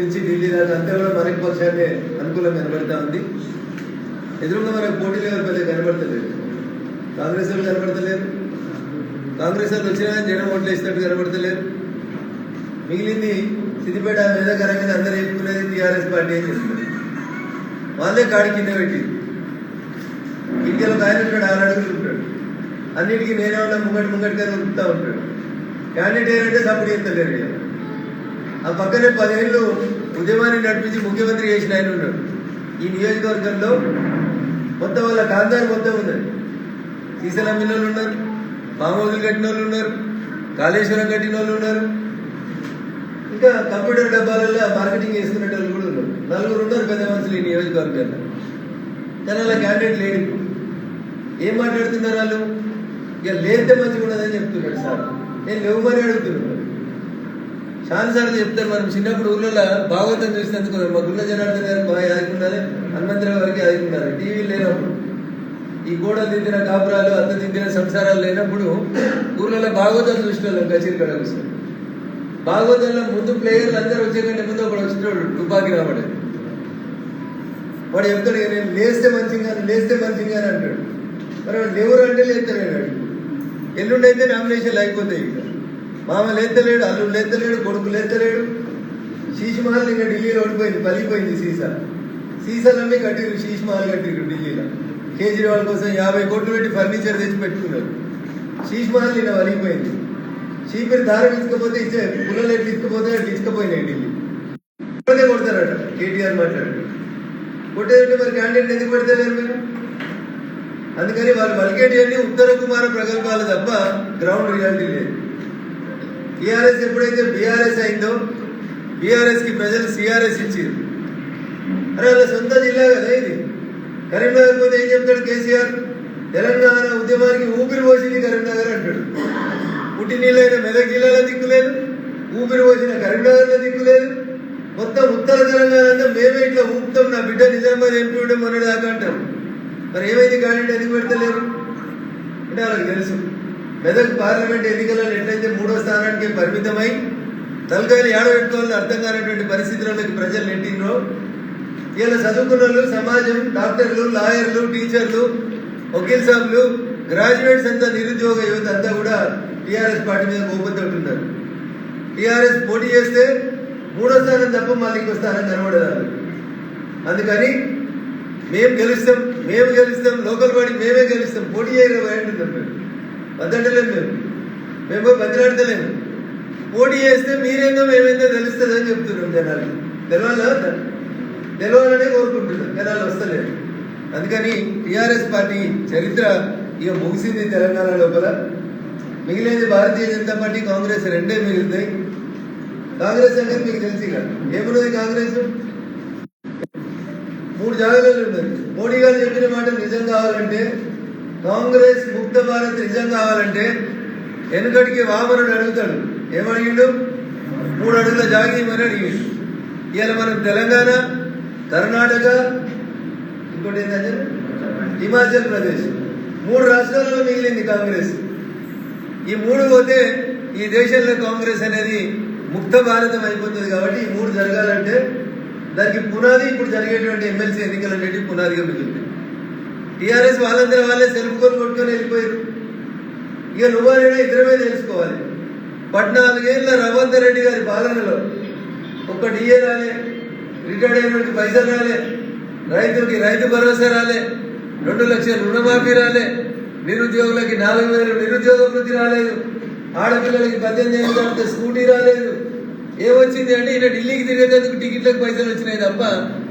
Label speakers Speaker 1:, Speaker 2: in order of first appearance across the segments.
Speaker 1: నుంచి ఢిల్లీ దాకా అంతా కూడా మనకి పక్షాన్ని అనుకూలంగా కనబడతా ఉంది. ఎదురుగా మనకు పోటీలు ఎవరు పెద్ద కనబడతలేదు. కాంగ్రెస్ వాళ్ళు కనబడతలేరు. కాంగ్రెస్ వాళ్ళు వచ్చినా జనం ఓట్లు వేసినట్టు కనబడతలేరు. మిగిలింది సిద్దిపేట మేధాకరం మీద అందరూ చెప్పుకునేది టీఆర్ఎస్ పార్టీ అని చెప్తున్నారు. వాళ్ళే కాడి కింద పెట్టి ఇండియాలో ఒక ఆయన ఉంటాడు, 6 అడుగులు ఉంటాడు. అన్నిటికీ నేనే ఉన్నా ముంగటిగా ఉరుకుతూ ఉంటాడు. క్యాండిడేట్ ఏంటంటే సపోర్ట్ చేస్తలేరు. ఆ పక్కనే 10 ఏళ్ళు ఉద్యమాన్ని నడిపించి ముఖ్యమంత్రి చేసిన ఆయన ఉన్నాడు. ఈ నియోజకవర్గంలో మొత్తం వాళ్ళ కాందారు మొత్తం ఉన్నది. సీసల మిల్లలు ఉన్నారు, మామూలు కట్టిన వాళ్ళు ఉన్నారు, కాళేశ్వరం కట్టిన వాళ్ళు ఉన్నారు, ఇంకా కంప్యూటర్ డబ్బాలలో మార్కెటింగ్ చేసుకునే వాళ్ళు కూడా ఉన్నారు. 4 ఉన్నారు పెద్ద మనుషులు ఈ నియోజకవర్గంలో. కానీ వాళ్ళ క్యాండిడేట్ లేడు. ఏం మాట్లాడుతున్నారు వాళ్ళు? ఇక లేతే మంచిగా ఉన్నదని చెప్తున్నాడు సార్. నేను లేవమని అడుగుతున్నాను. చాలా సార్లు చెప్తారు, మనం చిన్నప్పుడు ఊళ్ళో భాగవతం చూసినందుకు మా గుళ్ళ జనార్దన్ గారికి బాగా ఆదుకున్నారు, హనుమంతరావు గారికి ఆదుకున్నారు. టీవీలు లేనప్పుడు, ఈ గోడలు దిద్దిన కాపురాలు, అంత దిద్దిన సంసారాలు లేనప్పుడు ఊళ్ళలో భాగవతం చూసిన కచేరి కడ కూర్చొని భాగవతంలో ముందు ప్లేయర్లు అందరూ వచ్చే కంటే ముందు ఒకడు వచ్చినాడు తుపాకి రావడం. వాడు చెప్తాడు, నేను లేస్తే మంచిగా అంటాడు. మరి వాడు లేవరు అంటే లేస్తాడు. ఎల్లుండి అయితే నామినేషన్లు అయిపోతాయి. ఇక్కడ మామ లేత్తలేడు, అల్లుడు లేత్తలేడు, కొడుకు లేత్తలేడు. శీష్మహల్ ఇంకా ఢిల్లీలో ఓడిపోయింది, పలిగిపోయింది. సీసాలన్నీ కట్టిరు, శీష్మహల్ కట్టిరు ఢిల్లీలో. కేజ్రీవాల్ కోసం 50 కోట్లు పెట్టి ఫర్నిచర్ తెచ్చి పెట్టుకున్నారు. శీష్మహల్ నిన్న వలిగిపోయింది. చీపిరి దారం ఇచ్చకపోతే ఇచ్చే పుల్లలు ఎట్లు ఇచ్చకపోతే అట్లా ఇచ్చకపోయినాయి ఢిల్లీ. కొడతారట కేటీఆర్ మాట్లాడు. కొట్టేదంటే మరి క్యాండిడేట్ ఎందుకు పెడతలేరు మీరు? అందుకని వాళ్ళు వలికేటి ఉత్తర కుమార ప్రగల్భాలు తప్ప గ్రౌండ్ రియాలిటీ లేదు. టీఆర్ఎస్ ఎప్పుడైతే బీఆర్ఎస్ అయిందో, బీఆర్ఎస్ కి ప్రజలు సిఆర్ఎస్ ఇచ్చారు. అరే వాళ్ళ సొంత జిల్లా కదా ఇది. కరీంనగర్ పోతే ఏం చెప్తాడు కేసీఆర్? తెలంగాణ ఉద్యమానికి ఊపిరి పోసింది కరీంనగర్ అంటాడు. పుట్టి నీళ్ళైన మెదక్ జిల్లాలో దిక్కులేదు, ఊపిరి పోసిన కరీంనగర్లో దిక్కులేదు. మొత్తం ఉత్తర తెలంగాణ అంతా మేమే ఇట్లా ఊపుతాం, నా బిడ్డ నిజామాబాద్ ఎంపీ ఉంటే మొన్నటి దాకా అంటారు. మరి ఏమైంది క్యాండిడేట్ ఎందుకు పెడతలేరు అంటే వాళ్ళకి తెలుసు. మెదక్ పార్లమెంట్ ఎన్నికలలో ఎట్లయితే 3వ స్థానానికి పరిమితమై తలకాయలు ఏడబెట్టుకోవాలని అర్థం కానటువంటి పరిస్థితులకి ప్రజలు నెట్టినో, ఇలా చదువుకున్న వాళ్ళు, సమాజం, డాక్టర్లు, లాయర్లు, టీచర్లు, వకీల్ సాబ్లు, గ్రాడ్యుయేట్స్ అంతా, నిరుద్యోగ యువత అంతా కూడా టీఆర్ఎస్ పార్టీ మీద కోపంతో ఉంటున్నారు. టీఆర్ఎస్ పోటీ చేస్తే 3వ స్థానం తప్ప మళ్ళీ ఇంకో స్థానం కనబడదు. అందుకని మేము గెలుస్తాం, లోకల్ బాడీ మేమే గెలుస్తాం, పోటీ చేయడం అంటున్నాం. మేము వద్దంటలేము, మేము పోయి బతిలాడతలేము. పోటీ చేస్తే మీరేందో మేమేందో తెలుస్తుంది అని చెప్తున్నాం. జనాలు తెలవాలనే కోరుకుంటున్నాం, జనాలు వస్తలేదు. అందుకని టీఆర్ఎస్ పార్టీ చరిత్ర ఇక ముగిసింది తెలంగాణ లోపల. మిగిలినది భారతీయ జనతా పార్టీ, కాంగ్రెస్ రెండే మిగులుతాయి. కాంగ్రెస్ సంగతి మీకు తెలిసి ఏమున్నది? కాంగ్రెస్ 3 జాగాలలో ఉన్నది. మోడీ గారు చెప్పిన మాట నిజం కావాలంటే, కాంగ్రెస్ ముక్త భారత్ నిజం కావాలంటే వెనుకటికి వామనుడు అడుగుతాడు. ఏమడిగిండు? 3 అడుగుల జాగీమని అడిగిండు. ఇవాళ మనం తెలంగాణ, కర్ణాటక, ఇంకోటి ఏంటంటే హిమాచల్ ప్రదేశ్, 3 రాష్ట్రాలలో మిగిలింది కాంగ్రెస్. ఈ 3 పోతే ఈ దేశంలో కాంగ్రెస్ అనేది ముక్త భారతం అయిపోతుంది. కాబట్టి ఈ 3 జరగాలంటే దానికి పునాది ఇప్పుడు జరిగేటువంటి ఎమ్మెల్సీ ఎన్నికలు అనేవి పునాదిగా మిగిలింది. టీఆర్ఎస్ వాళ్ళందరూ వాళ్ళే సెల్ఫ్కొని కొట్టుకొని వెళ్ళిపోయారు. ఇక నువ్వైనా ఇద్దరమే తెలుసుకోవాలి. 14 ఏళ్ళ రవంత్ రెడ్డి గారి పాలనలో ఒక్క డిఏ రాలే, రిటైర్డ్ అయినటువంటి పైసలు రాలే, రైతులకి రైతు భరోసా రాలే, 2 లక్షల రుణమాఫీ రాలే, నిరుద్యోగులకి 4,000 నిరుద్యోగ వృత్తి రాలేదు, ఆడపిల్లలకి 18 ఏళ్ళ తర్వాత స్కూటీ రాలేదు. ఏమొచ్చింది అంటే ఈయన ఢిల్లీకి తిరిగేందుకు టికెట్లకు పైసలు వచ్చినాయి తప్ప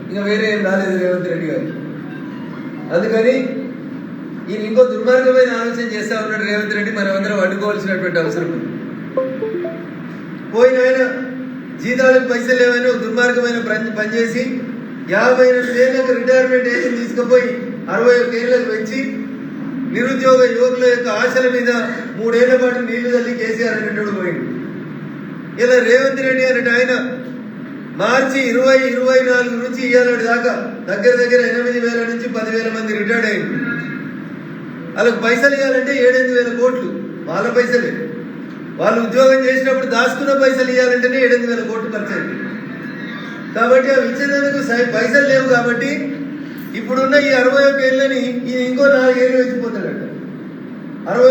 Speaker 1: ఇంకా వేరే ఏం రాలేదు రేవంత్ రెడ్డి గారు. అందుకని ఈయన ఇంకో దుర్మార్గమైన ఆలోచన చేస్తా ఉన్నాడు రేవంత్ రెడ్డి. మనమందరం అడ్డుకోవాల్సినటువంటి అవసరం ఉంది. పోయిన ఆయన జీతాలకు పైసలు లేవని దుర్మార్గమైన పనిచేసి 58 ఏళ్ళకు రిటైర్మెంట్ ఏజ్ తీసుకుపోయి 61 ఏళ్ళకు పెంచి నిరుద్యోగ యువకుల యొక్క ఆశల మీద 3 ఏళ్ల పాటు నీళ్లు తల్లి కేసీఆర్ అనేటోడు పోయింది. ఇలా రేవంత్ రెడ్డి అనేటి ఆయన మార్చి 2024 నుంచి ఇవాళ దాకా దగ్గర 8,000 నుంచి 10,000 మంది రిటైర్డ్ అయ్యింది. వాళ్ళకి పైసలు ఇవ్వాలంటే 7,000 కోట్లు వాళ్ళ పైసలే. వాళ్ళు ఉద్యోగం చేసినప్పుడు దాచుకున్న పైసలు ఇవ్వాలంటేనే 7,000 కోట్లు ఖర్చు అయింది. కాబట్టి అవి ఇచ్చేందుకు పైసలు లేవు కాబట్టి ఇప్పుడున్న ఈ 61 ఏళ్ళని ఇంకో 4 ఏళ్ళు వచ్చిపోతాడట 60